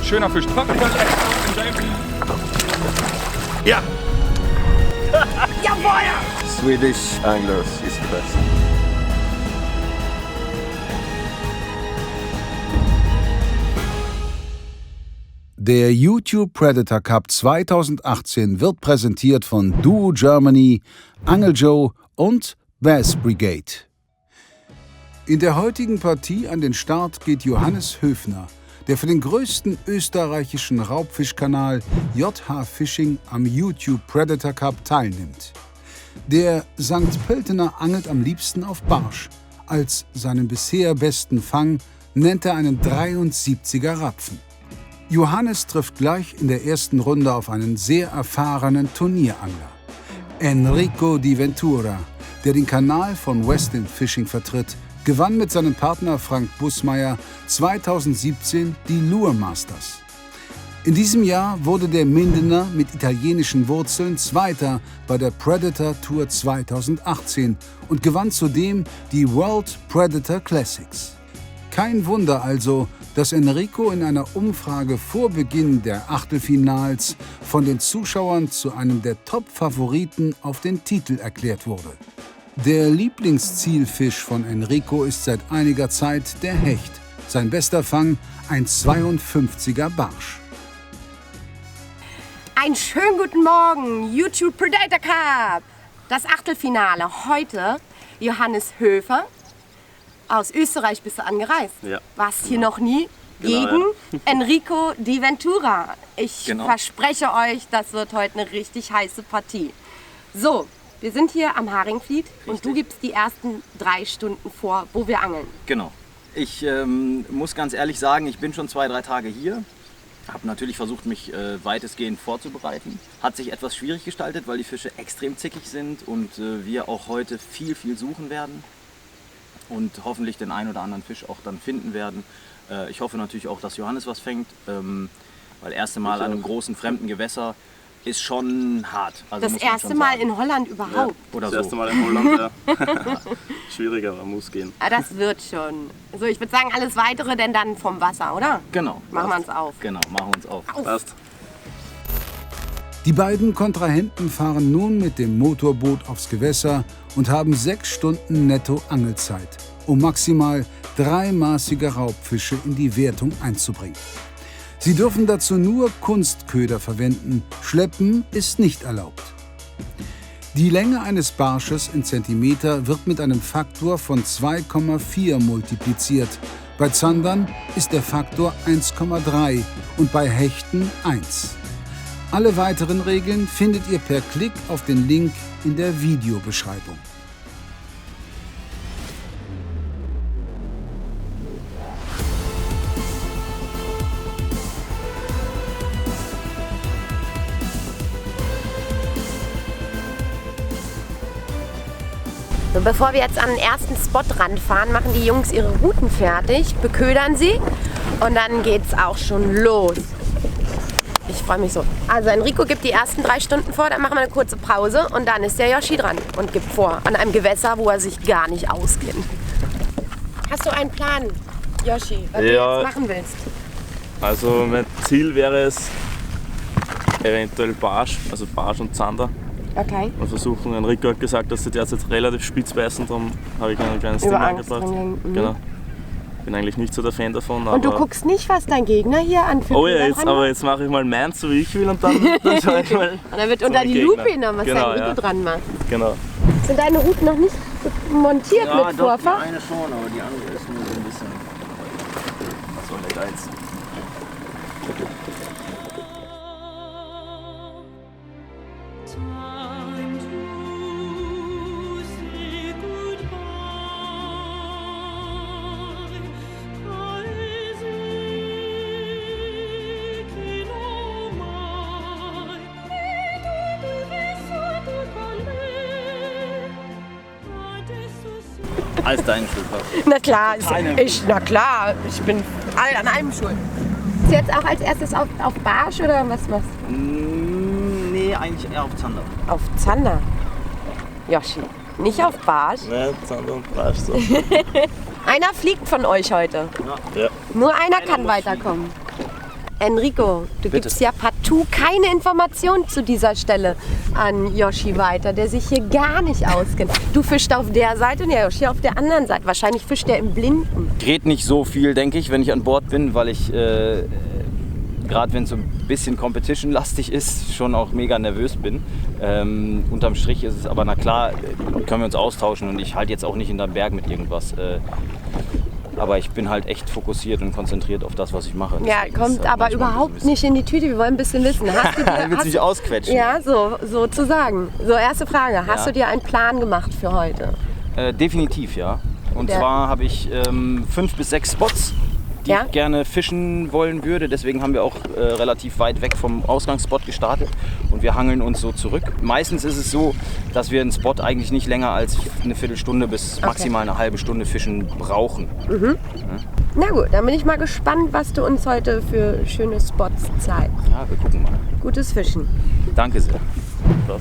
schöner Fisch. Ja! Jawohl! Swedish anglers is the best. Der YouTube Predator Cup 2018 wird präsentiert von Duo Germany, Angel Joe und Bass Brigade. In der heutigen Partie an den Start geht Johannes Höfner, der für den größten österreichischen Raubfischkanal JH Fishing am YouTube Predator Cup teilnimmt. Der St. Pöltener angelt am liebsten auf Barsch. Als seinen bisher besten Fang nennt er einen 73er Rapfen. Johannes trifft gleich in der ersten Runde auf einen sehr erfahrenen Turnierangler. Enrico Di Ventura, der den Kanal von Westin Fishing vertritt, gewann mit seinem Partner Frank Bussmeier 2017 die Lure Masters. In diesem Jahr wurde der Mindener mit italienischen Wurzeln Zweiter bei der Predator Tour 2018 und gewann zudem die World Predator Classics. Kein Wunder also, dass Enrico in einer Umfrage vor Beginn der Achtelfinals von den Zuschauern zu einem der Top-Favoriten auf den Titel erklärt wurde. Der Lieblingszielfisch von Enrico ist seit einiger Zeit der Hecht. Sein bester Fang ein 52er Barsch. Einen schönen guten Morgen, YouTube Predator Cup. Das Achtelfinale. Heute Johannes Höfer. Aus Österreich bist du angereist. Ja. Warst hier noch nie. Gegen Enrico Di Ventura. Ich verspreche euch, das wird heute eine richtig heiße Partie. So, wir sind hier am Haringvliet und du gibst die ersten 3 Stunden vor, wo wir angeln. Genau. Ich muss ganz ehrlich sagen, ich bin schon 2-3 Tage hier. Habe natürlich versucht, mich weitestgehend vorzubereiten. Hat sich etwas schwierig gestaltet, weil die Fische extrem zickig sind und wir auch heute viel suchen werden. Und hoffentlich den einen oder anderen Fisch auch dann finden werden. Ich hoffe natürlich auch, dass Johannes was fängt, weil erste Mal an einem großen fremden Gewässer ist schon hart. Also das erste Mal in Holland überhaupt? Ja, oder das so. erste Mal in Holland, ja. Schwieriger, aber muss gehen. Das wird schon. So, ich würde sagen, alles Weitere denn dann vom Wasser, oder? Genau. Machen wir uns auf. Genau, machen wir uns auf. Passt. Die beiden Kontrahenten fahren nun mit dem Motorboot aufs Gewässer und haben 6 Stunden netto Angelzeit, um maximal 3 maßige Raubfische in die Wertung einzubringen. Sie dürfen dazu nur Kunstköder verwenden, Schleppen ist nicht erlaubt. Die Länge eines Barsches in Zentimeter wird mit einem Faktor von 2,4 multipliziert. Bei Zandern ist der Faktor 1,3 und bei Hechten 1. Alle weiteren Regeln findet ihr per Klick auf den Link in der Videobeschreibung. So, bevor wir jetzt an den ersten Spot ranfahren, machen die Jungs ihre Routen fertig, beködern sie und dann geht's auch schon los. Ich freue mich so. Also Enrico gibt die ersten 3 Stunden vor, dann machen wir eine kurze Pause und dann ist der Yoshi dran und gibt vor an einem Gewässer, wo er sich gar nicht auskennt. Hast du einen Plan, Yoshi, was du jetzt machen willst? Also mein Ziel wäre es eventuell Barsch, also Barsch und Zander. Okay. Und versuchen, Enrico hat gesagt, dass sie derzeit relativ spitz beißen, darum habe ich ein kleines Ding angebracht. Genau. Bin eigentlich nicht so der Fan davon. Und du guckst nicht, was dein Gegner hier an für ja, jetzt mache ich mal meins, so wie ich will und dann schaue ich mal. Und dann wird unter die Lupe genommen, was dein Enrico dran macht. Genau. Sind deine Routen noch nicht montiert mit Vorfach? Ja, eine schon, aber die andere ist nur so ein bisschen so eine Geiz. Alles deine Schuld. Na klar, ich bin alle an einem schuld. Ist jetzt auch als erstes auf Barsch oder was machst du? Nee, eigentlich eher auf Zander. Auf Zander? Yoshi, nicht auf Barsch? Ne, Zander und Barsch so. Einer fliegt von euch heute. Ja. Nur einer kann weiterkommen. Enrico, du Bitte. gibst ja partout keine Informationen zu dieser Stelle an Yoshi weiter, der sich hier gar nicht auskennt. Du fischst auf der Seite und der Yoshi auf der anderen Seite. Wahrscheinlich fischt er im Blinden. Ich rede nicht so viel, denke ich, wenn ich an Bord bin, weil ich, gerade wenn es so ein bisschen competition-lastig ist, schon auch mega nervös bin. Unterm Strich ist es aber, na klar, können wir uns austauschen und ich halte jetzt auch nicht hinterm Berg mit irgendwas. Aber ich bin halt echt fokussiert und konzentriert auf das, was ich mache. Ja, Deswegen ist kommt halt aber manchmal ein überhaupt bisschen nicht in die Tüte. Wir wollen ein bisschen wissen. Hast du dir, Willst du mich ausquetschen? Ja, sozusagen. So, erste Frage. Hast du dir einen Plan gemacht für heute? Definitiv, ja. Und zwar habe ich 5 bis 6 Spots, die ich gerne fischen wollen würde. Deswegen haben wir auch relativ weit weg vom Ausgangsspot gestartet und wir hangeln uns so zurück. Meistens ist es so, dass wir einen Spot eigentlich nicht länger als eine Viertelstunde bis maximal eine halbe Stunde fischen brauchen. Mhm. Na gut, dann bin ich mal gespannt, was du uns heute für schöne Spots zeigst. Ja, wir gucken mal. Gutes Fischen. Danke sehr.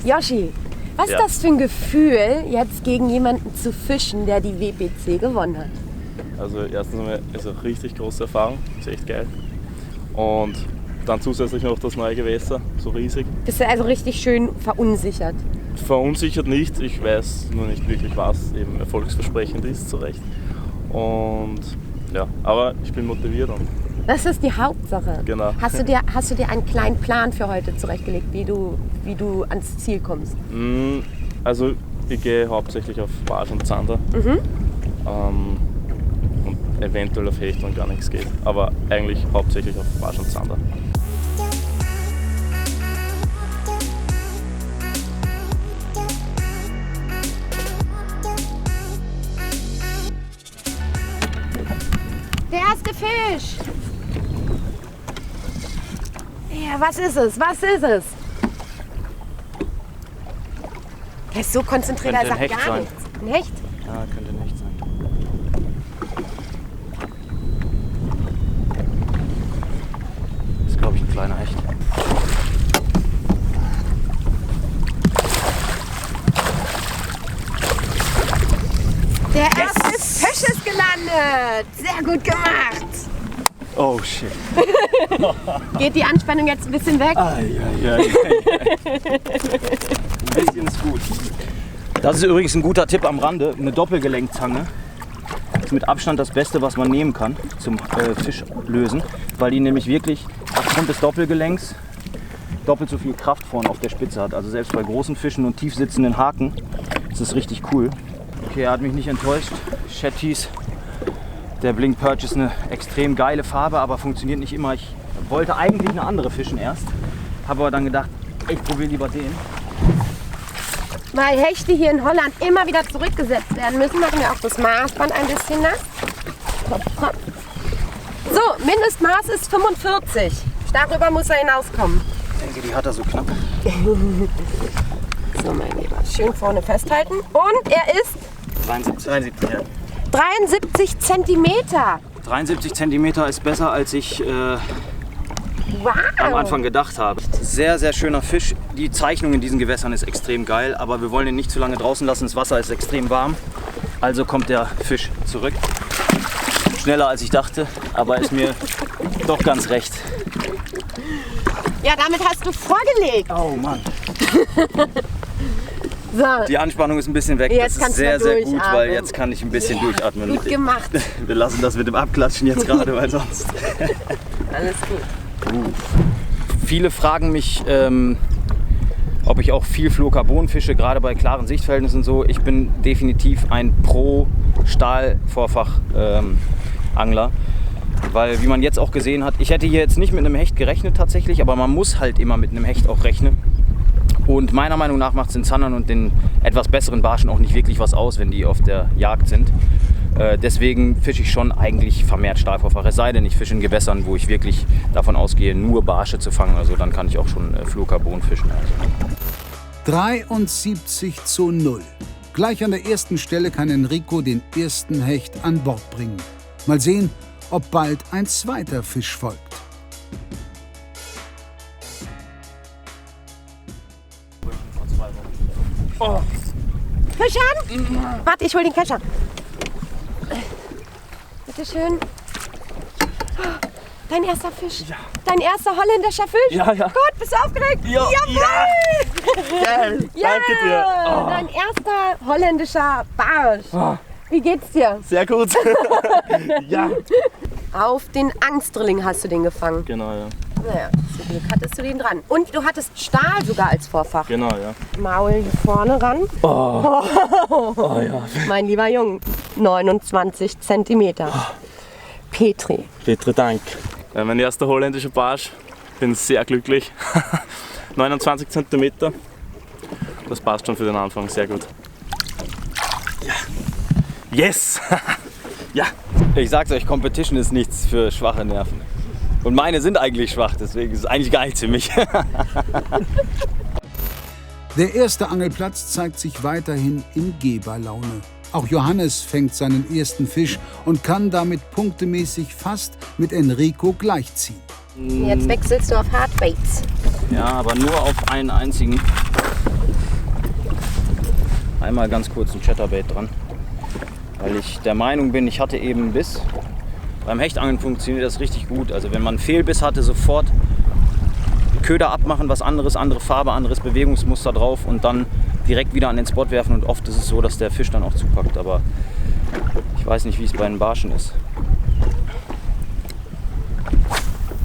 Yoshi, was ist das für ein Gefühl, jetzt gegen jemanden zu fischen, der die WPC gewonnen hat? Also erstens einmal ist eine richtig große Erfahrung, ist echt geil. Und dann zusätzlich noch das neue Gewässer, so riesig. Bist du also richtig schön verunsichert? Verunsichert nicht, ich weiß nur nicht wirklich, was eben erfolgsversprechend ist, zu Recht. Und ja, aber ich bin motiviert und das ist die Hauptsache. Genau. Hast du dir einen kleinen Plan für heute zurechtgelegt, wie du ans Ziel kommst? Also ich gehe hauptsächlich auf Barsch und Zander. Und eventuell auf Hecht, wenn gar nichts geht. Aber eigentlich hauptsächlich auf Barsch und Zander. Der erste Fisch! Ja, was ist es? Was ist es? Er ist so konzentriert, er Könnte sagt ein Hecht gar sein. nichts. Ein Hecht? Ja, könnte nicht sein. Das ist, glaube ich, ein kleiner Hecht. Der erste Fisch ist gelandet! Sehr gut gemacht! Oh shit. Geht die Anspannung jetzt ein bisschen weg? Ein bisschen ist gut. Das ist übrigens ein guter Tipp am Rande. Eine Doppelgelenkzange ist mit Abstand das Beste, was man nehmen kann zum Fischlösen, weil die nämlich wirklich aufgrund des Doppelgelenks doppelt so viel Kraft vorne auf der Spitze hat. Also selbst bei großen Fischen und tief sitzenden Haken ist es richtig cool. Okay, er hat mich nicht enttäuscht. Shetties, der Blink Perch ist eine extrem geile Farbe, aber funktioniert nicht immer. Ich wollte eigentlich eine andere fischen erst, habe aber dann gedacht, ich probiere lieber den. Weil Hechte hier in Holland immer wieder zurückgesetzt werden müssen, machen wir auch das Maßband ein bisschen nass. So, Mindestmaß ist 45. Darüber muss er hinauskommen. Ich denke, die hat er so knapp. So, mein Lieber, schön vorne festhalten. Und er ist 73 Zentimeter. 73 Zentimeter ist besser, als ich Wow. am Anfang gedacht habe. Sehr, sehr schöner Fisch. Die Zeichnung in diesen Gewässern ist extrem geil, aber wir wollen ihn nicht zu lange draußen lassen. Das Wasser ist extrem warm. Also kommt der Fisch zurück. Schneller als ich dachte, aber ist mir doch ganz recht. Ja, damit hast du vorgelegt. Oh Mann. So, Die Anspannung ist ein bisschen weg. Jetzt Das ist kannst du sehr, mal sehr gut, durchatmen. weil jetzt kann ich ein bisschen durchatmen. gut gemacht. Wir lassen das mit dem Abklatschen jetzt gerade, weil sonst... Alles gut. Viele fragen mich, ob ich auch viel Fluorocarbon fische, gerade bei klaren Sichtverhältnissen so. Ich bin definitiv ein Pro-Stahl-Vorfach-Angler. Weil, wie man jetzt auch gesehen hat, ich hätte hier jetzt nicht mit einem Hecht gerechnet tatsächlich, aber man muss halt immer mit einem Hecht auch rechnen. Und meiner Meinung nach macht es den Zandern und den etwas besseren Barschen auch nicht wirklich was aus, wenn die auf der Jagd sind. Deswegen fische ich schon eigentlich vermehrt Stahlvorfach. Es sei denn, ich fische in Gewässern, wo ich wirklich davon ausgehe, nur Barsche zu fangen. Also dann kann ich auch schon Fluorocarbon fischen. 73:0. Gleich an der ersten Stelle kann Enrico den ersten Hecht an Bord bringen. Mal sehen, ob bald ein zweiter Fisch folgt. Oh. Fischern? Warte, ich hol den Kescher. Bitte schön. Dein erster Fisch? Ja. Dein erster holländischer Fisch? Ja, ja. Gott, bist du aufgeregt? Ja. Jawohl! Geil! Ja, Danke dir! dein erster holländischer Barsch. Wie geht's dir? Sehr gut! Ja! Auf den Angstdrilling hast du den gefangen. Genau, ja. Naja, zum Glück hattest du den dran. Und du hattest Stahl sogar als Vorfach. Genau, ja. Maul hier vorne ran. Oh ja. Mein lieber Junge, 29 Zentimeter. Petri. Petri, Dank. Mein erster holländischer Barsch. Bin sehr glücklich. 29 cm. Das passt schon für den Anfang, sehr gut. Ja. Yes! Ja! Ich sag's euch, Competition ist nichts für schwache Nerven. Und meine sind eigentlich schwach, deswegen ist es eigentlich gar nichts für mich. Der erste Angelplatz zeigt sich weiterhin in Geberlaune. Auch Johannes fängt seinen ersten Fisch und kann damit punktemäßig fast mit Enrico gleichziehen. Jetzt wechselst du auf Hardbaits. Ja, aber nur auf einen einzigen. Einmal ganz kurz ein Chatterbait dran. Weil ich der Meinung bin, ich hatte eben einen Biss. Beim Hechtangeln funktioniert das richtig gut. Also wenn man einen Fehlbiss hatte, sofort Köder abmachen, was anderes, andere Farbe, anderes Bewegungsmuster drauf und dann direkt wieder an den Spot werfen. Und oft ist es so, dass der Fisch dann auch zupackt. Aber ich weiß nicht, wie es bei den Barschen ist.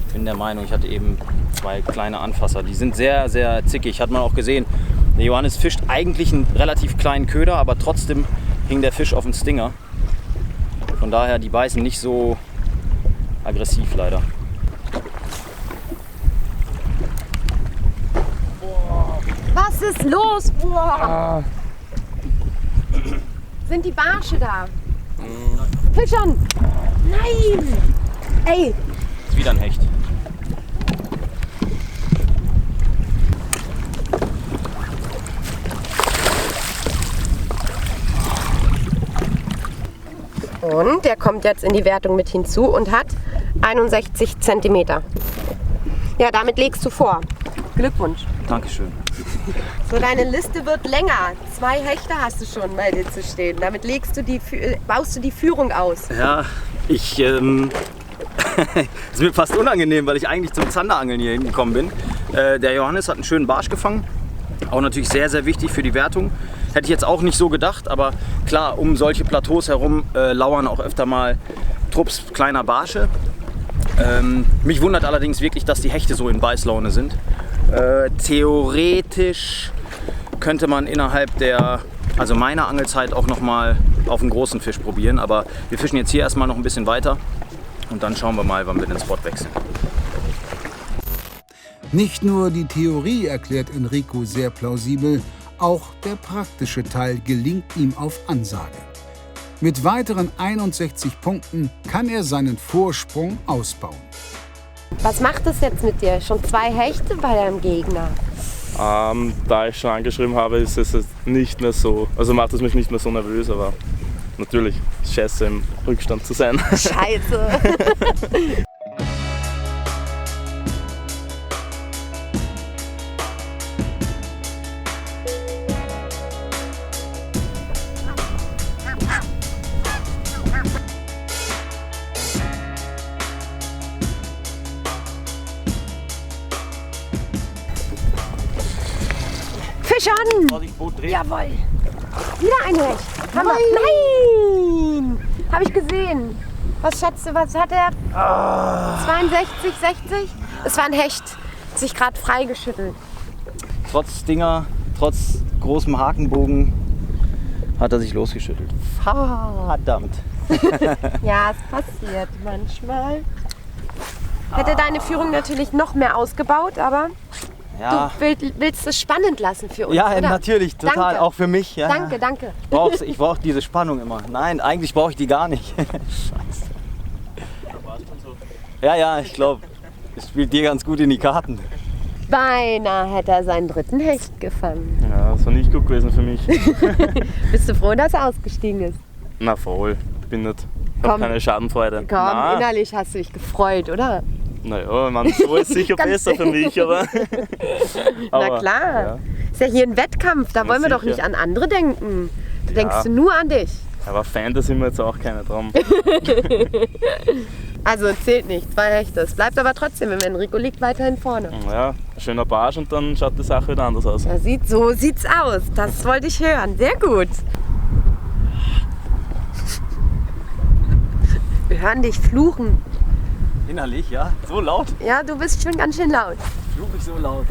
Ich bin der Meinung, ich hatte eben 2 kleine Anfasser. Die sind sehr, sehr zickig. Hat man auch gesehen. Der Johannes fischt eigentlich einen relativ kleinen Köder, aber trotzdem hing der Fisch auf den Stinger. Von daher, die beißen nicht so aggressiv leider. Was ist los? Boah. Sind die Barsche da? Fischern! Nein! Ey! Ist wieder ein Hecht. Und der kommt jetzt in die Wertung mit hinzu und hat 61 cm. Ja, damit legst du vor. Glückwunsch. Dankeschön. So, deine Liste wird länger. 2 Hechte hast du schon bei dir zu stehen. Damit baust du die Führung aus. Ja, ist mir fast unangenehm, weil ich eigentlich zum Zanderangeln hier hingekommen bin. Der Johannes hat einen schönen Barsch gefangen. Auch natürlich sehr, sehr wichtig für die Wertung. Hätte ich jetzt auch nicht so gedacht, aber klar, um solche Plateaus herum lauern auch öfter mal Trupps kleiner Barsche. Mich wundert allerdings wirklich, dass die Hechte so in Beißlaune sind. Theoretisch könnte man innerhalb meiner Angelzeit auch noch mal auf einen großen Fisch probieren, aber wir fischen jetzt hier erstmal noch ein bisschen weiter und dann schauen wir mal, wann wir den Spot wechseln. Nicht nur die Theorie erklärt Enrico sehr plausibel, auch der praktische Teil gelingt ihm auf Ansage. Mit weiteren 61 Punkten kann er seinen Vorsprung ausbauen. Was macht das jetzt mit dir? Schon 2 Hechte bei deinem Gegner? Da ich schon angeschrieben habe, ist es nicht mehr so, also macht es mich nicht mehr so nervös, aber natürlich scheiße im Rückstand zu sein. Scheiße! Fischern! Vorsicht, Boot drehen. Jawohl! Wieder ein Hecht! Hammer! Nein! Habe ich gesehen. Was schätzt du, was hat er? 62, 60? Es war ein Hecht. Hat sich gerade freigeschüttelt. Trotz Stinger, trotz großem Hakenbogen hat er sich losgeschüttelt. Verdammt! Ja, es passiert manchmal. Hätte deine Führung natürlich noch mehr ausgebaut, aber Ja, du willst es spannend lassen für uns, ja oder? natürlich, total, Danke. auch für mich. Ja. Danke, danke. Ich brauch diese Spannung immer. Nein, eigentlich brauche ich die gar nicht. Scheiße. Ja, ich glaube, es spielt dir ganz gut in die Karten. Beinahe hätte er seinen 3. Hecht gefangen. Ja, das war nicht gut gewesen für mich. Bist du froh, dass er ausgestiegen ist? Na voll, ich habe Komm. keine Schadenfreude. Komm, Na, innerlich hast du dich gefreut, oder? naja, man, so ist sicher Ganz besser für mich, aber... Na klar. Ja. Ist ja hier ein Wettkampf, da Na wollen wir doch sicher. nicht an andere denken. Da Ja. denkst du nur an dich. Aber Fan, da sind wir jetzt auch keine dran. Also zählt nicht, 2 Hechte. Es bleibt aber trotzdem, wenn Enrico liegt weiterhin vorne. Ja, ein schöner Barsch und dann schaut die Sache wieder anders aus. Ja, so sieht's aus. Das wollte ich hören. Sehr gut. Wir hören dich fluchen. Innerlich, ja? So laut? Ja, du bist schon ganz schön laut. Fluch ich so laut?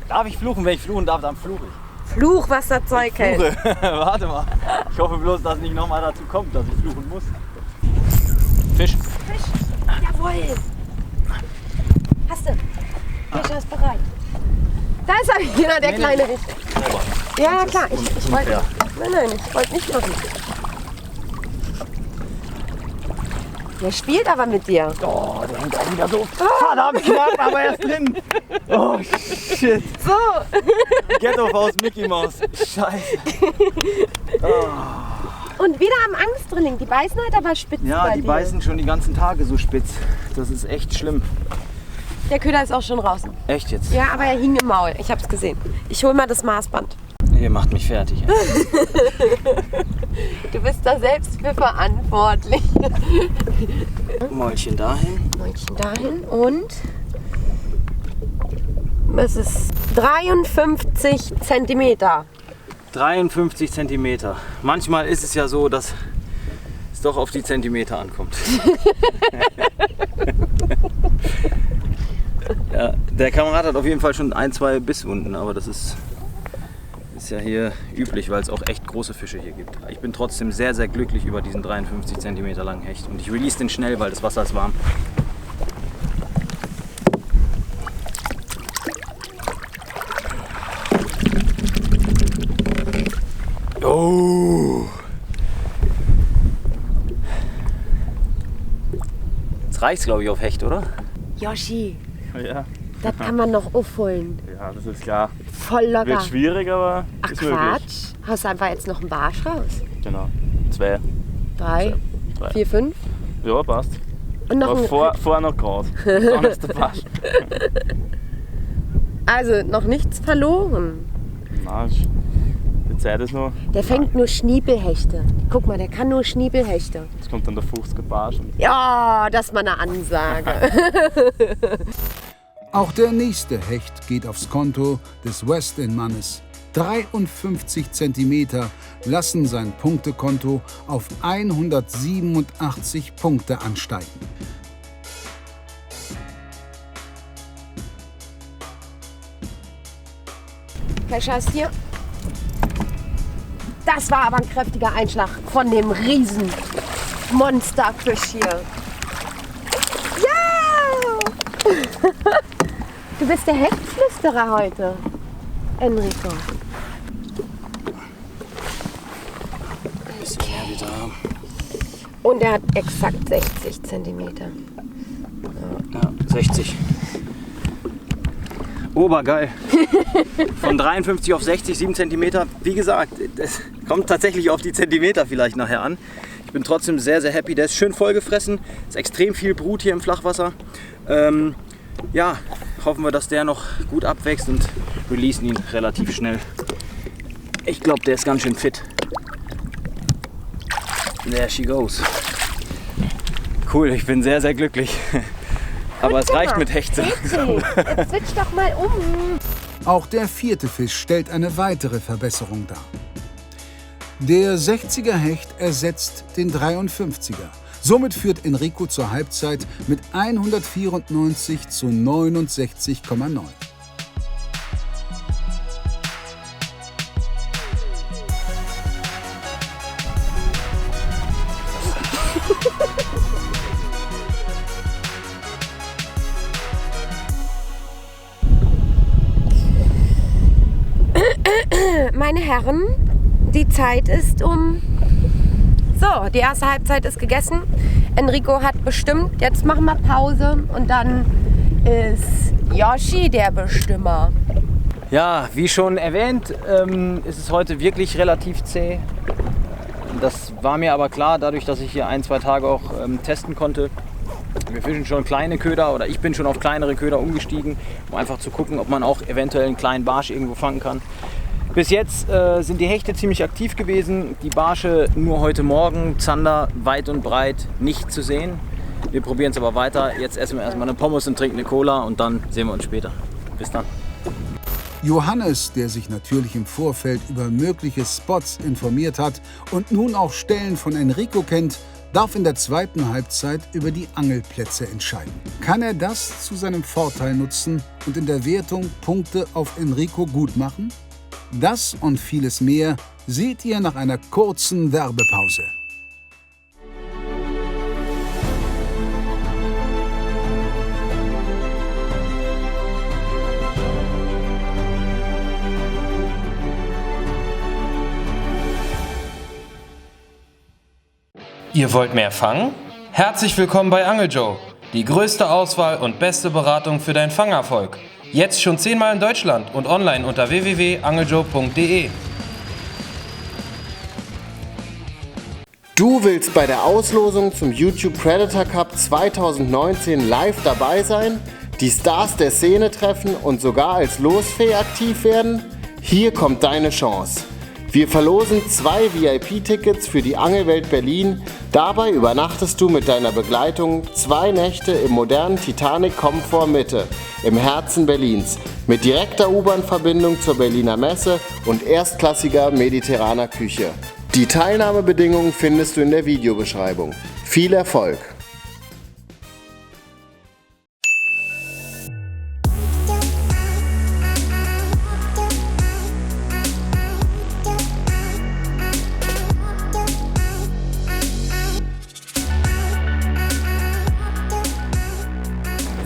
Darf ich fluchen? Wenn ich fluchen darf, dann fluche ich. Fluch, was das Zeug hält. Warte mal. Ich hoffe bloß, dass nicht nochmal dazu kommt, dass ich fluchen muss. Fisch. Fisch. Jawohl. Hast du. Fischer ist bereit. Da ist er wieder, der kleine Fisch. Ja, klar. Ich wollte. Nein, ich wollte nicht machen. Der spielt aber mit dir. Oh, der hängt auch wieder so verdammt knapp, aber er ist drin. Oh, shit. So. Ghetto aus Mickey Mouse. Scheiße. Und wieder am Angstdrilling. Die beißen halt aber spitz. Ja, bei die dir. beißen schon die ganzen Tage so spitz. Das ist echt schlimm. Der Köder ist auch schon draußen. Echt jetzt? Ja, aber er hing im Maul. Ich hab's gesehen. Ich hol mal das Maßband. Ihr macht mich fertig. Du bist da selbst für verantwortlich. Mäulchen dahin. Mäulchen dahin und es ist 53 Zentimeter. 53 Zentimeter. Manchmal ist es ja so, dass es doch auf die Zentimeter ankommt. Ja, der Kamerad hat auf jeden Fall schon 1, 2 Bisswunden, aber das ist ja hier üblich, weil es auch echt große Fische hier gibt. Ich bin trotzdem sehr, sehr glücklich über diesen 53 Zentimeter langen Hecht und ich release den schnell, weil das Wasser ist warm. Oh! Jetzt reicht's, glaube ich, auf Hecht, oder? Yoshi, Ja, das kann man noch aufholen. ja, das ist klar. Voll locker. Wird schwierig, aber Ach ist möglich. Quatsch. Hast du einfach jetzt noch einen Barsch raus? Genau. 2. 3, 3. 4, 5. Ja, passt. Und noch Aber ein, vorher noch gerade. Dann ist der Barsch. also noch nichts verloren. Nein, die Zeit ist noch. Der fängt nur Schniepelhechte. Guck mal, der kann nur Schniepelhechte. Jetzt kommt dann der 50er Barsch. Ja, das ist mal eine Ansage. Auch der nächste Hecht geht aufs Konto des West-End-Mannes. 53 Zentimeter lassen sein Punktekonto auf 187 Punkte ansteigen. Kescher ist hier. Das war aber ein kräftiger Einschlag von dem riesen Monsterfisch hier. Ja! Du bist der Hechtflüsterer heute, Enrico. Ein bisschen mehr wieder haben. Und er hat exakt 60 Zentimeter. Ja, 60. Obergeil. Von 53 auf 60, 7 Zentimeter. Wie gesagt, das kommt tatsächlich auf die Zentimeter vielleicht nachher an. Ich bin trotzdem sehr, sehr happy. Der ist schön vollgefressen. Es ist extrem viel Brut hier im Flachwasser. Ja, hoffen wir, dass der noch gut abwächst und releasen ihn relativ schnell. Ich glaube, der ist ganz schön fit. There she goes. Cool, ich bin sehr, sehr glücklich. Aber es reicht mit Hecht. Jetzt switch doch mal um. Auch der vierte Fisch stellt eine weitere Verbesserung dar. Der 60er Hecht ersetzt den 53er. Somit führt Enrico zur Halbzeit mit 194 zu 69,9. Meine Herren, die Zeit ist um. So, die erste Halbzeit ist gegessen. Enrico hat bestimmt, jetzt machen wir Pause und dann ist Yoshi der Bestimmer. Ja, wie schon erwähnt, ist es heute wirklich relativ zäh. Das war mir aber klar, dadurch, dass ich hier 1, 2 Tage auch testen konnte. Wir fischen schon kleine Köder oder ich bin schon auf kleinere Köder umgestiegen, um einfach zu gucken, ob man auch eventuell einen kleinen Barsch irgendwo fangen kann. Bis jetzt sind die Hechte ziemlich aktiv gewesen, die Barsche nur heute Morgen, Zander weit und breit nicht zu sehen. Wir probieren es aber weiter. Jetzt essen wir erstmal eine Pommes und trinken eine Cola und dann sehen wir uns später. Bis dann. Johannes, der sich natürlich im Vorfeld über mögliche Spots informiert hat und nun auch Stellen von Enrico kennt, darf in der zweiten Halbzeit über die Angelplätze entscheiden. Kann er das zu seinem Vorteil nutzen und in der Wertung Punkte auf Enrico gut machen? Das und vieles mehr seht ihr nach einer kurzen Werbepause. Ihr wollt mehr fangen? Herzlich willkommen bei Angel Joe, die größte Auswahl und beste Beratung für deinen Fangerfolg. Jetzt schon 10-mal in Deutschland und online unter www.angeljoe.de. Du willst bei der Auslosung zum YouTube Predator Cup 2019 live dabei sein, die Stars der Szene treffen und sogar als Losfee aktiv werden? Hier kommt deine Chance. Wir verlosen 2 VIP-Tickets für die Angelwelt Berlin. Dabei übernachtest du mit deiner Begleitung 2 Nächte im modernen Titanic Komfort Mitte im Herzen Berlins mit direkter U-Bahn-Verbindung zur Berliner Messe und erstklassiger mediterraner Küche. Die Teilnahmebedingungen findest du in der Videobeschreibung. Viel Erfolg!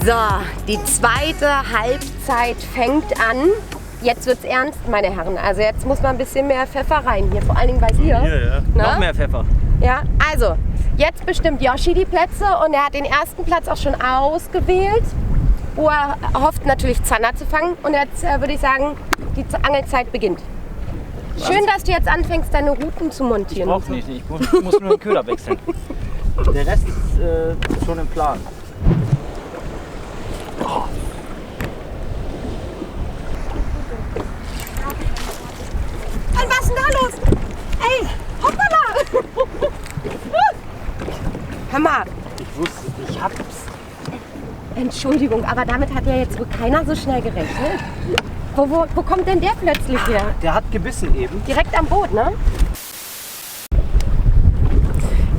So, die zweite Halbzeit fängt an. Jetzt wird's ernst, meine Herren. Also jetzt muss man ein bisschen mehr Pfeffer rein hier, vor allen Dingen bei dir. Ja. Noch mehr Pfeffer. Ja, also jetzt bestimmt Yoshi die Plätze und er hat den ersten Platz auch schon ausgewählt, wo er hofft natürlich Zander zu fangen. Und jetzt würde ich sagen, die Angelzeit beginnt. Schön, dass du jetzt anfängst, deine Routen zu montieren. Ich brauch's nicht, ich muss nur den Köder wechseln. Der Rest ist schon im Plan. Was ist denn da los? Ey, hoppala! Hör mal. Ich wusste, ich hab's. Entschuldigung, aber damit hat ja jetzt wohl keiner so schnell gerechnet. Wo kommt denn der plötzlich her? Der hat gebissen eben. Direkt am Boot, ne?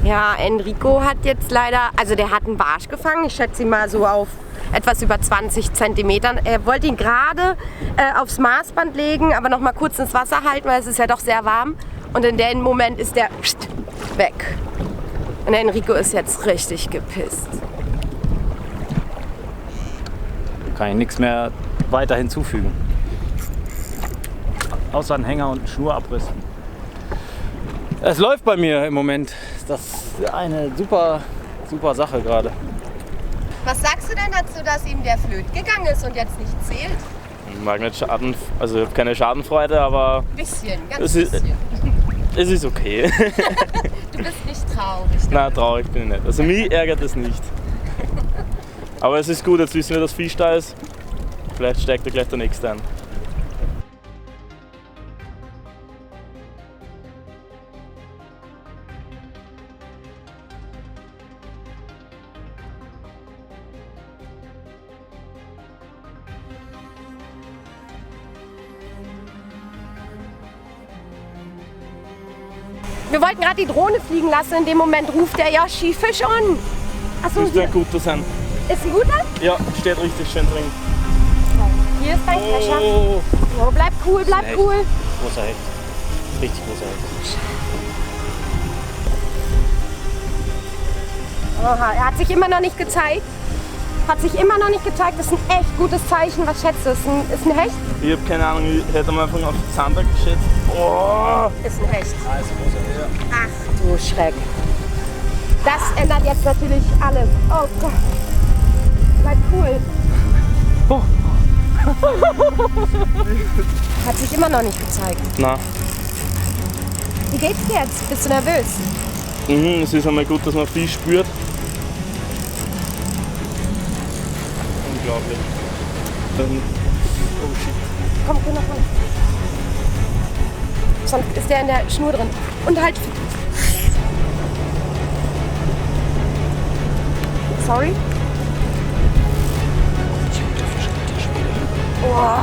Ja, Enrico hat jetzt leider, also der hat einen Barsch gefangen. Ich schätze ihn mal so auf etwas über 20 Zentimetern. Er wollte ihn gerade aufs Maßband legen, aber noch mal kurz ins Wasser halten, weil es ist ja doch sehr warm. Und in dem Moment ist der weg. Und Enrico ist jetzt richtig gepisst. Kann ich nichts mehr weiter hinzufügen. Außer einen Hänger und einen Schnurabriss. Es läuft bei mir im Moment. Das ist eine super Sache gerade. Was sagst du denn dazu, dass ihm der flöten gegangen ist und jetzt nicht zählt? Ich mag nicht Schaden, also ich habe keine Schadenfreude, aber Ein bisschen, ganz es ist, bisschen. es ist okay. Du bist nicht traurig. Nein, traurig bin ich nicht. Also mich ärgert es nicht. Aber es ist gut, jetzt wissen wir, dass Fisch da ist. Vielleicht steigt ja gleich der nächste ein. Wir wollten gerade die Drohne fliegen lassen. In dem Moment ruft der Yoshi Fisch an. Achso, Müsste hier. ein guter sein. Ist ein guter? Ja, steht richtig schön drin. Hier ist dein Kescher. Oh, Oh, bleib cool, bleib cool. Großer Hecht. Richtig großer Hecht. Oha, er hat sich immer noch nicht gezeigt. Das ist ein echt gutes Zeichen. Was schätzt du? Ist ein Hecht? ich habe keine Ahnung, ich hätte am Anfang auf Zander geschätzt. Oh, Ist ein Hecht. Ach du Schreck. Das ändert jetzt natürlich alles. Oh Gott. Bleib cool. Hat sich immer noch nicht gezeigt. na. Wie geht's dir jetzt? Bist du nervös? Es ist einmal gut, dass man Fisch spürt. Unglaublich. Oh shit. Komm, geh noch mal. sonst ist der in der Schnur drin. Und halt... Sorry? Oh.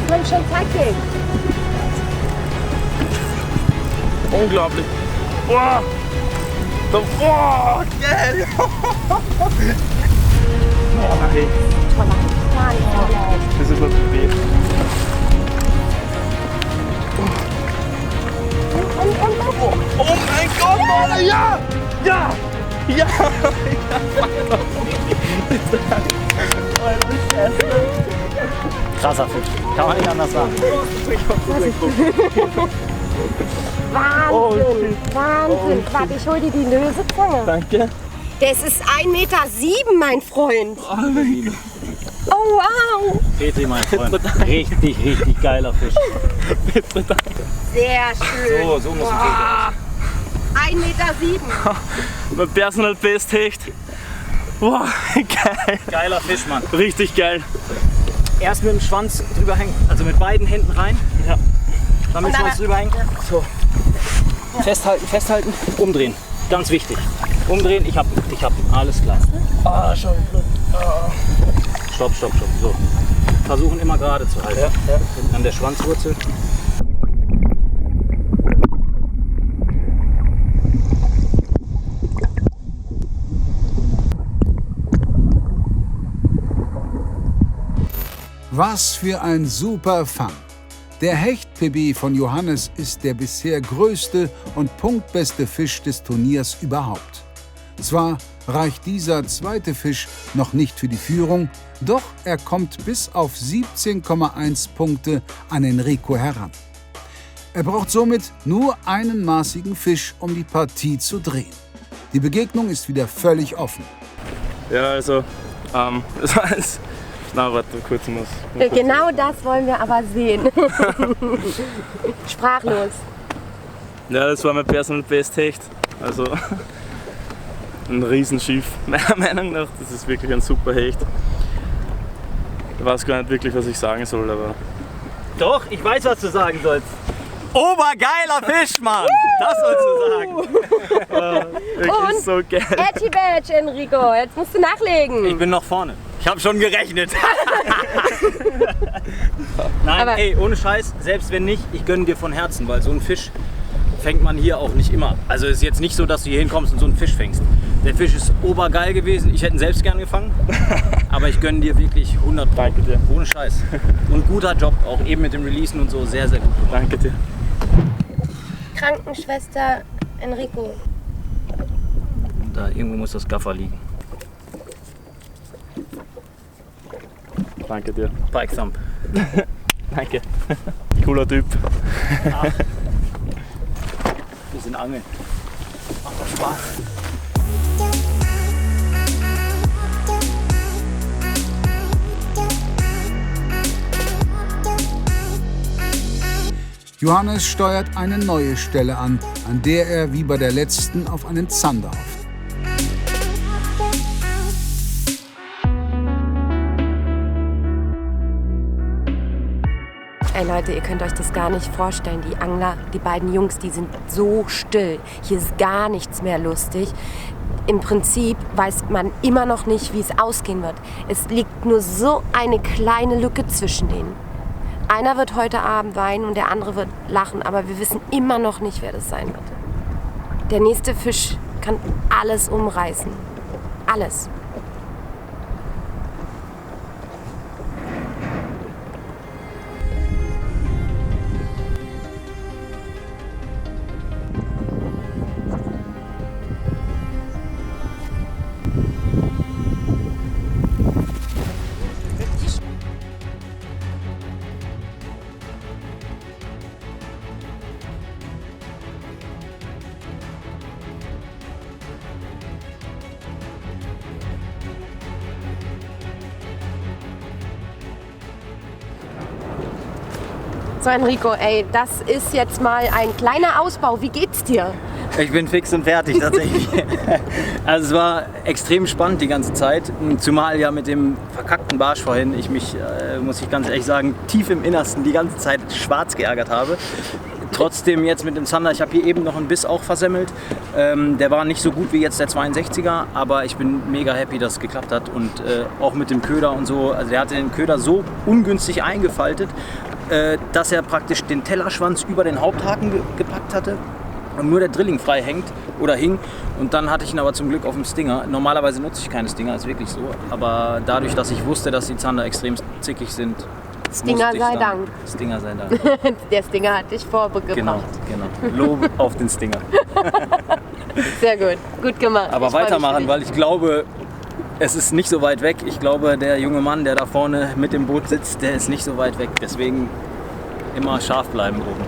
Komm schon, zeig den. Unglaublich. Boah. Boah, geil. Hey. Das ist was zu weh. Oh mein Gott, Mann. Ja! Ja! Ja! Krasser Fisch. Kann man nicht anders sagen. Wahnsinn, Wahnsinn. Warte, ich hol dir die Lösezange. Danke. Das ist 1,7 Meter, mein Freund. Oh, wow. Petri, mein Freund. Richtig, richtig geiler Fisch. Bitte, danke. Sehr schön. So muss es 1,7 Meter. Mein Personal Best Hecht. Boah, geil. Geiler Fisch, Mann. Richtig geil. Erst mit dem Schwanz drüber hängen, also mit beiden Händen rein. Ja. Dann mit dem Schwanz drüber hängen. So. Festhalten, festhalten, umdrehen. Ganz wichtig. Umdrehen, ich hab ihn. Alles klar. Ah, schon. Stopp. So. Versuchen immer gerade zu halten. Ja. An der Schwanzwurzel. Was für ein super Fang! Der Hecht-PB von Johannes ist der bisher größte und punktbeste Fisch des Turniers überhaupt. Zwar reicht dieser zweite Fisch noch nicht für die Führung, doch er kommt bis auf 17,1 Punkte an Enrico heran. Er braucht somit nur einen maßigen Fisch, um die Partie zu drehen. Die Begegnung ist wieder völlig offen. Ja, also, das war es. Na, warte, kurz muss. Genau das wollen wir aber sehen. Sprachlos. Ja, das war mein Personal Best Hecht. Also, ein Riesenschiff. Meiner Meinung nach, das ist wirklich ein super Hecht. Ich weiß gar nicht wirklich, was ich sagen soll, aber. Doch, ich weiß, was du sagen sollst. Obergeiler Fisch, Mann! Das sollst du sagen. Wirklich Und so geil. Etty Badge, Enrico. Jetzt musst du nachlegen. Ich bin noch vorne. Ich habe schon gerechnet. Nein, Aber ey, ohne Scheiß, selbst wenn nicht, ich gönne dir von Herzen, weil so einen Fisch fängt man hier auch nicht immer. Also es ist jetzt nicht so, dass du hier hinkommst und so einen Fisch fängst. Der Fisch ist obergeil gewesen. Ich hätte ihn selbst gern gefangen. Aber ich gönne dir wirklich 100 Dank. Danke dir. Ohne Scheiß. Und guter Job, auch eben mit dem Releasen und so. Sehr, sehr gut. Danke dir. Krankenschwester Enrico. Da irgendwo muss das Gaffer liegen. Danke dir. Pike Thump. Danke. Cooler Typ. Wir sind Angeln. Macht doch Spaß. Johannes steuert eine neue Stelle an der er wie bei der letzten auf einen Zander hofft. Ey Leute, ihr könnt euch das gar nicht vorstellen. Die Angler, die beiden Jungs, die sind so still. Hier ist gar nichts mehr lustig. Im Prinzip weiß man immer noch nicht, wie es ausgehen wird. Es liegt nur so eine kleine Lücke zwischen denen. Einer wird heute Abend weinen und der andere wird lachen, aber wir wissen immer noch nicht, wer das sein wird. Der nächste Fisch kann alles umreißen. Alles. So Enrico, ey, das ist jetzt mal ein kleiner Ausbau. Wie geht's dir? Ich bin fix und fertig tatsächlich. Also es war extrem spannend die ganze Zeit, zumal ja mit dem verkackten Barsch vorhin ich mich, muss ich ganz ehrlich sagen, tief im Innersten die ganze Zeit schwarz geärgert habe. Trotzdem jetzt mit dem Zander, ich habe hier eben noch einen Biss auch versemmelt. Der war nicht so gut wie jetzt der 62er, aber ich bin mega happy, dass es geklappt hat. Und auch mit dem Köder und so, also der hatte den Köder so ungünstig eingefaltet, dass er praktisch den Tellerschwanz über den Haupthaken gepackt hatte und nur der Drilling frei hängt oder hing. Und dann hatte ich ihn aber zum Glück auf dem Stinger. Normalerweise nutze ich keine Stinger, ist wirklich so. Aber dadurch, dass ich wusste, dass die Zander extrem zickig sind, Stinger sei Dank. Stinger sei Dank. Der Stinger hat dich vorgebracht. Genau. Lob auf den Stinger. Sehr gut, gut gemacht. Aber Ich freu mich weitermachen, für dich. weil ich glaube, es ist nicht so weit weg. Ich glaube, der junge Mann, der da vorne mit dem Boot sitzt, der ist nicht so weit weg. Deswegen immer scharf bleiben oben.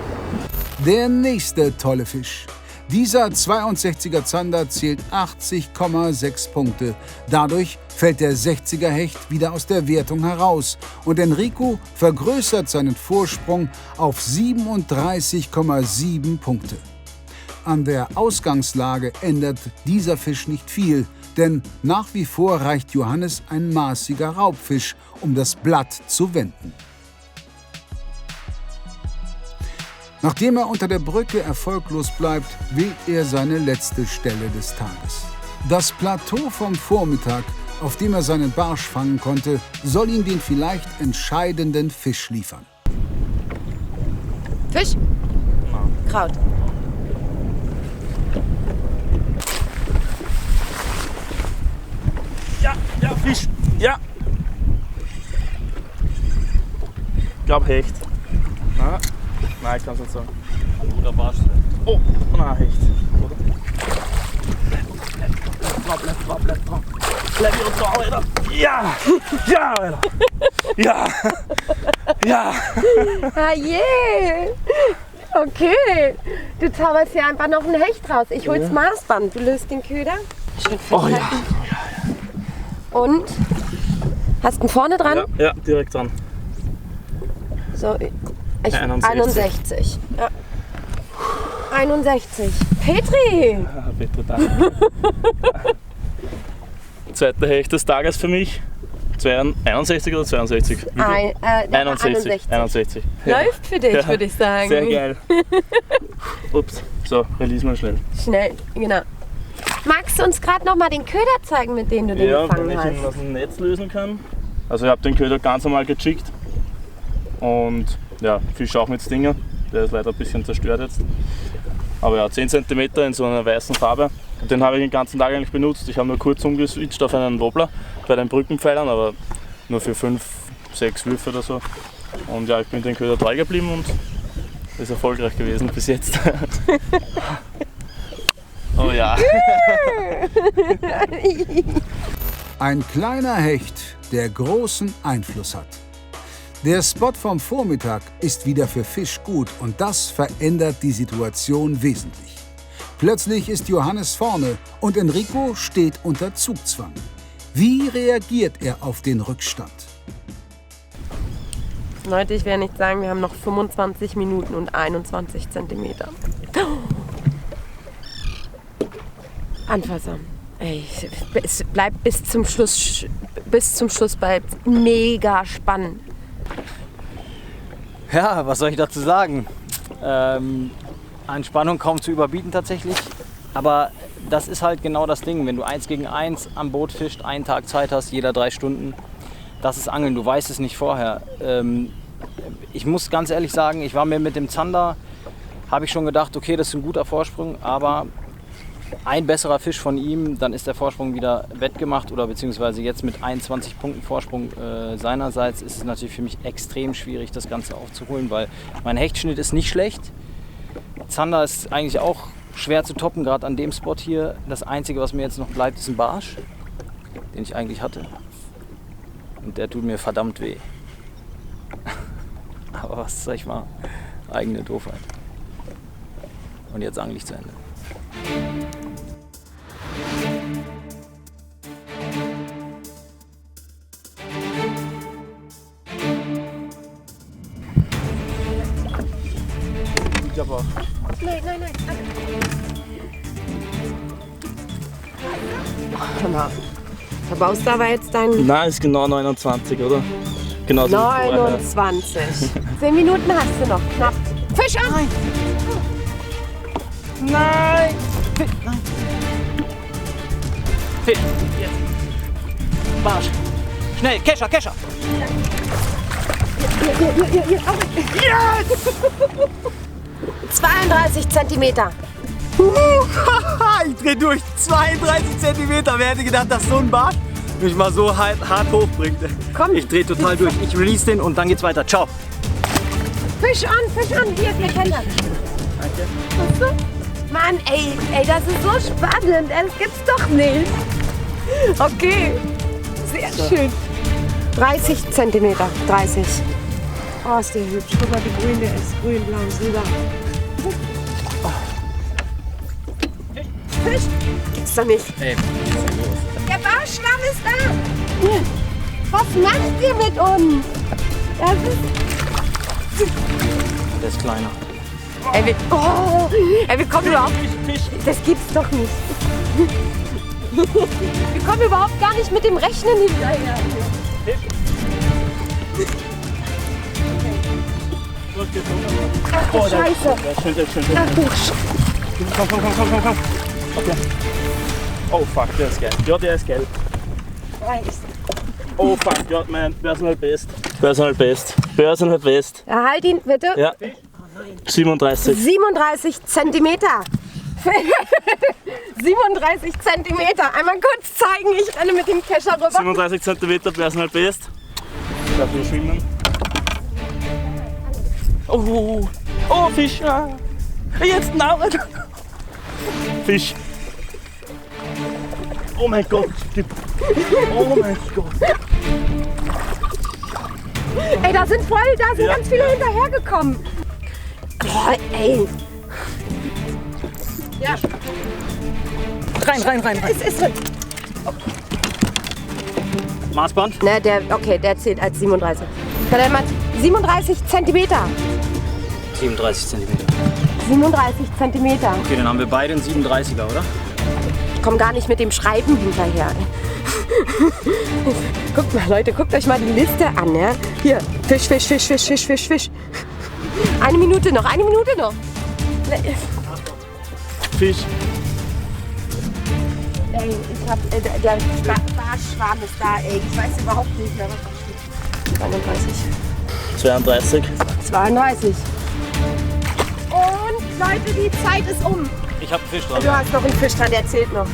Der nächste tolle Fisch. Dieser 62er Zander zählt 80,6 Punkte. Dadurch fällt der 60er Hecht wieder aus der Wertung heraus und Enrico vergrößert seinen Vorsprung auf 37,7 Punkte. An der Ausgangslage ändert dieser Fisch nicht viel, denn nach wie vor reicht Johannes ein maßiger Raubfisch, um das Blatt zu wenden. Nachdem er unter der Brücke erfolglos bleibt, wählt er seine letzte Stelle des Tages. Das Plateau vom Vormittag, auf dem er seinen Barsch fangen konnte, soll ihm den vielleicht entscheidenden Fisch liefern. Fisch? Kraut. Ja, Fisch. Ja. Ich glaube Hecht. Nein, ich kann es nicht sagen. Oder Barsch. Oh, nein, Hecht. Oder? Bleib dran. Bleib hier dran, Alter. Ja! Ja, Alter. Ja! Ja! Ah je! Okay, du zauberst hier einfach noch einen Hecht raus. Ich hol's Maßband. Du löst den Köder. Schön festhalten. Und? Hast du ihn vorne dran? Ja, direkt dran. So, 61. Ja. 61. Petri! Bitte, danke. Zweiter Hecht des Tages für mich. 61 oder 62? 61. Läuft für dich, würde ich sagen. Sehr geil. Ups, so, release mal schnell. Schnell, genau. Magst du uns gerade noch mal den Köder zeigen, mit dem du den Ja, gefangen wenn ich ihn hast? aus dem Netz lösen kann. Also ich habe den Köder ganz normal gechickt. Und ja, Fisch auch mit Stinger. Der ist leider ein bisschen zerstört jetzt. Aber ja, 10 cm in so einer weißen Farbe. Und den habe ich den ganzen Tag eigentlich benutzt. Ich habe nur kurz umgeswitcht auf einen Wobbler bei den Brückenpfeilern, aber nur für 5, 6 Würfe oder so. Und ja, ich bin den Köder treu geblieben und ist erfolgreich gewesen bis jetzt. Oh ja. Ein kleiner Hecht, der großen Einfluss hat. Der Spot vom Vormittag ist wieder für Fisch gut und das verändert die Situation wesentlich. Plötzlich ist Johannes vorne und Enrico steht unter Zugzwang. Wie reagiert er auf den Rückstand? Leute, ich werde nicht sagen, wir haben noch 25 Minuten und 21 Zentimeter. Anfassen. Ey, es bleibt bis zum Schluss bleibt mega spannend. Ja, was soll ich dazu sagen? An Spannung kaum zu überbieten tatsächlich. Aber das ist halt genau das Ding. Wenn du 1 gegen 1 am Boot fischt, einen Tag Zeit hast, jeder 3 Stunden, das ist Angeln. Du weißt es nicht vorher. Ich muss ganz ehrlich sagen, ich war mir mit dem Zander, habe ich schon gedacht, okay, das ist ein guter Vorsprung, aber ein besserer Fisch von ihm, dann ist der Vorsprung wieder wettgemacht oder beziehungsweise jetzt mit 21 Punkten Vorsprung seinerseits ist es natürlich für mich extrem schwierig, das Ganze aufzuholen, weil mein Hechtschnitt ist nicht schlecht. Zander ist eigentlich auch schwer zu toppen, gerade an dem Spot hier. Das Einzige, was mir jetzt noch bleibt, ist ein Barsch, den ich eigentlich hatte. Und der tut mir verdammt weh. Aber was soll ich mal? Eigene Doofheit. Und jetzt angle ich zu Ende. Ich glaube auch. Nein. Verbaust du aber jetzt deinen Nein, ist genau 29, oder? Genauso wie vorher. 29. 10 Minuten hast du noch, knapp. Fisch an! Nein! Fisch, jetzt. Barsch. Schnell, Kescher, Kescher. 32 Zentimeter. Ich dreh durch 32 cm. Wer hätte gedacht, dass so ein Barsch mich mal so hart hochbringt? Komm. Ich dreh total durch. Ich release den und dann geht's weiter. Ciao. Fisch an, hier ist der Keller. Danke. Weißt du? Mann, ey, das ist so spannend. Das gibt's doch nicht. Okay, sehr schön. 30 Zentimeter, 30. Oh, ist der hübsch. Guck mal, wie grün der ist. Grün, blau, silber. Fisch? Gibt's doch nicht. Ey, Der Barschwamm ist da. Was macht ihr mit uns? Das ist... der ist kleiner. Ey, wir kommen überhaupt... Das gibt's doch nicht. Wir kommen überhaupt gar nicht mit dem Rechnen hinterher. Ach du Scheiße. Ach du Komm. Okay. Oh fuck, der ist geil. Ja, der ist geil. Scheiße. Oh fuck, ja, man, Personal Best. Personal Best. Personal Best. Ja, halt ihn bitte. Ja. 37. 37 Zentimeter. 37 Zentimeter. Einmal kurz zeigen, ich renne mit dem Kescher rüber. 37 cm Personal Best. Darf ich schwimmen? Oh, Fisch! Ah. Jetzt nauert! Fisch! Oh mein Gott! Oh mein Gott! Ey, da sind ganz viele hinterhergekommen. Oh, ey. Ja. Rein. Ist drin. Maßband? Ne, der zählt als 37. Der hat 37 Zentimeter. 37 cm. 37 Zentimeter. Okay, dann haben wir beide einen 37er, oder? Ich komme gar nicht mit dem Schreiben hinterher. Guckt mal, Leute, guckt euch mal die Liste an. Ja? Hier, Fisch. Eine Minute noch. Fisch! Ey, ich hab, der Barschwarm ist da, ey. Ich weiß überhaupt nicht mehr, was da steht. 32. 32. Und Leute, die Zeit ist um. Ich hab einen Fisch dran. Du hast noch einen Fisch dran, der zählt noch.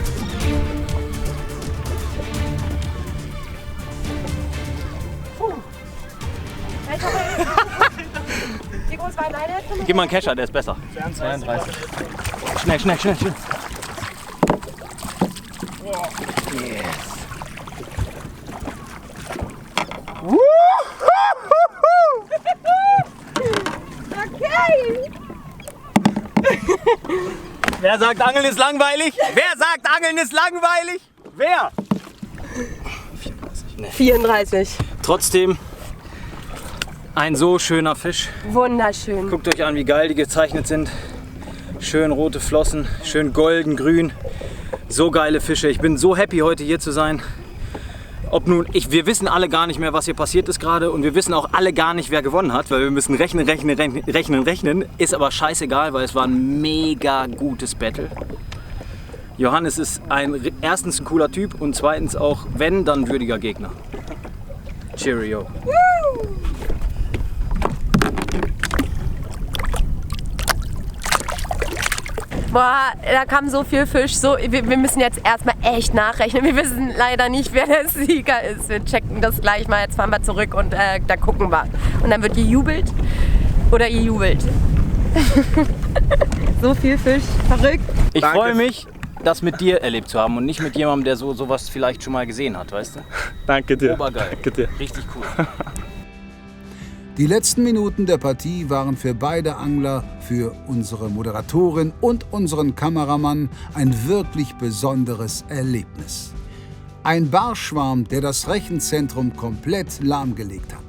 Wie groß war deine? Gib mal einen Kescher, der ist besser. 32. Schnell. Yes. Okay. Wer sagt, Angeln ist langweilig? Wer? 34. Trotzdem ein so schöner Fisch. Wunderschön. Guckt euch an, wie geil die gezeichnet sind. Schön rote Flossen, schön golden, grün. So geile Fische. Ich bin so happy, heute hier zu sein. Wir wissen alle gar nicht mehr, was hier passiert ist gerade, und wir wissen auch alle gar nicht, wer gewonnen hat, weil wir müssen rechnen. Ist aber scheißegal, weil es war ein mega gutes Battle. Johannes ist erstens ein cooler Typ und zweitens auch, wenn, dann würdiger Gegner. Cheerio. Boah, da kam so viel Fisch. Wir müssen jetzt erstmal echt nachrechnen. Wir wissen leider nicht, wer der Sieger ist. Wir checken das gleich mal. Jetzt fahren wir zurück und da gucken wir. Und dann wird gejubelt. Oder ihr jubelt. So viel Fisch. Verrückt. Ich freue mich, das mit dir erlebt zu haben und nicht mit jemandem, der sowas vielleicht schon mal gesehen hat, weißt du? Danke dir. Obergeil. Danke dir. Richtig cool. Die letzten Minuten der Partie waren für beide Angler, für unsere Moderatorin und unseren Kameramann ein wirklich besonderes Erlebnis. Ein Barschwarm, der das Rechenzentrum komplett lahmgelegt hat.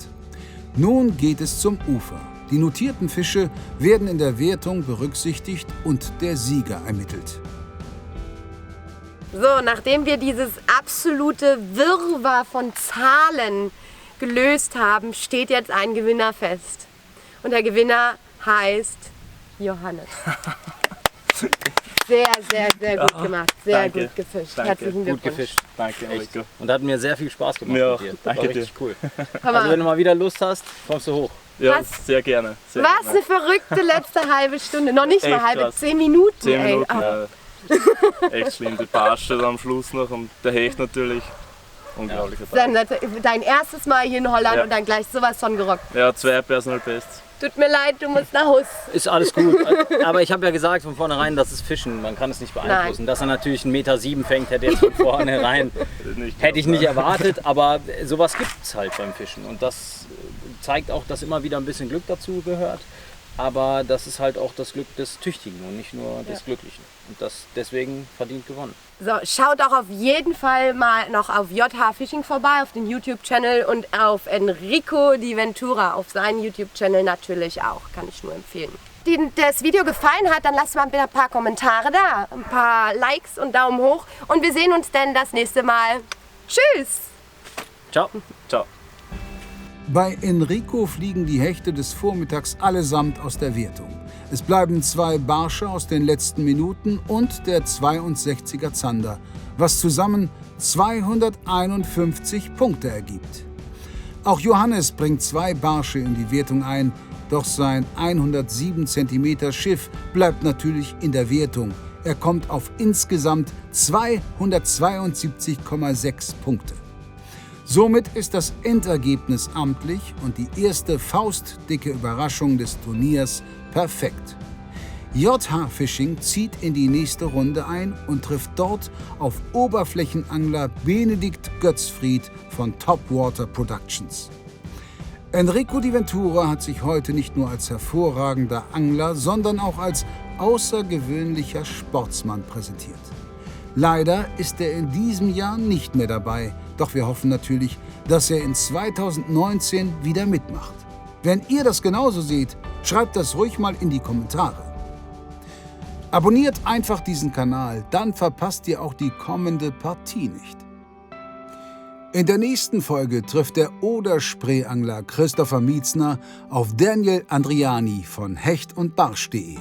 Nun geht es zum Ufer. Die notierten Fische werden in der Wertung berücksichtigt und der Sieger ermittelt. So, nachdem wir dieses absolute Wirrwarr von Zahlen gelöst haben, steht jetzt ein Gewinner fest. Und der Gewinner heißt Johannes. Sehr, sehr, sehr gut gemacht. Sehr danke. Gut gefischt. Danke. Herzlichen Glückwunsch. Gut gefischt. Danke, Enrico. Und hat mir sehr viel Spaß gemacht Mir mit auch. dir. Das Danke war richtig dir. cool. Komm Also wenn mal. du mal wieder Lust hast, kommst du hoch. Ja, Was? sehr gerne. Sehr Was gerne. eine verrückte letzte halbe Stunde. Noch nicht mal Echt halbe, krass. 10 Minuten. 10 ey. Minuten, Ah. ja. Echt schlimm. Die Barsche dann am Schluss noch und der Hecht natürlich. Unglaublicher Tag. Dein erstes Mal hier in Holland Ja. und dann gleich sowas von gerockt. Ja, 2 Personal Bests. Tut mir leid, du musst nach Hause. Ist alles gut. Aber ich habe ja gesagt von vornherein, das ist Fischen. Man kann es nicht beeinflussen. Dass er natürlich 1,7 Meter fängt, hätte jetzt von vornherein hätte ich nicht erwartet. Aber sowas gibt es halt beim Fischen. Und das zeigt auch, dass immer wieder ein bisschen Glück dazu gehört. Aber das ist halt auch das Glück des Tüchtigen und nicht nur des Glücklichen. Und das deswegen verdient gewonnen. So, schaut auch auf jeden Fall mal noch auf JH Fishing vorbei, auf den YouTube-Channel und auf Enrico Di Ventura, auf seinen YouTube-Channel natürlich auch, kann ich nur empfehlen. Wenn das Video gefallen hat, dann lasst mal bitte ein paar Kommentare da, ein paar Likes und Daumen hoch und wir sehen uns dann das nächste Mal. Tschüss! Ciao. Ciao. Bei Enrico fliegen die Hechte des Vormittags allesamt aus der Wertung. Es bleiben 2 Barsche aus den letzten Minuten und der 62er Zander, was zusammen 251 Punkte ergibt. Auch Johannes bringt 2 Barsche in die Wertung ein, doch sein 107 cm Schiff bleibt natürlich in der Wertung. Er kommt auf insgesamt 272,6 Punkte. Somit ist das Endergebnis amtlich und die erste faustdicke Überraschung des Turniers perfekt. JH Fishing zieht in die nächste Runde ein und trifft dort auf Oberflächenangler Benedikt Götzfried von Topwater Productions. Enrico Di Ventura hat sich heute nicht nur als hervorragender Angler, sondern auch als außergewöhnlicher Sportsmann präsentiert. Leider ist er in diesem Jahr nicht mehr dabei, doch wir hoffen natürlich, dass er in 2019 wieder mitmacht. Wenn ihr das genauso seht, schreibt das ruhig mal in die Kommentare. Abonniert einfach diesen Kanal, dann verpasst ihr auch die kommende Partie nicht. In der nächsten Folge trifft der Oder-Spreeangler Christopher Mietzner auf Daniel Andriani von Hecht und Barsch.de.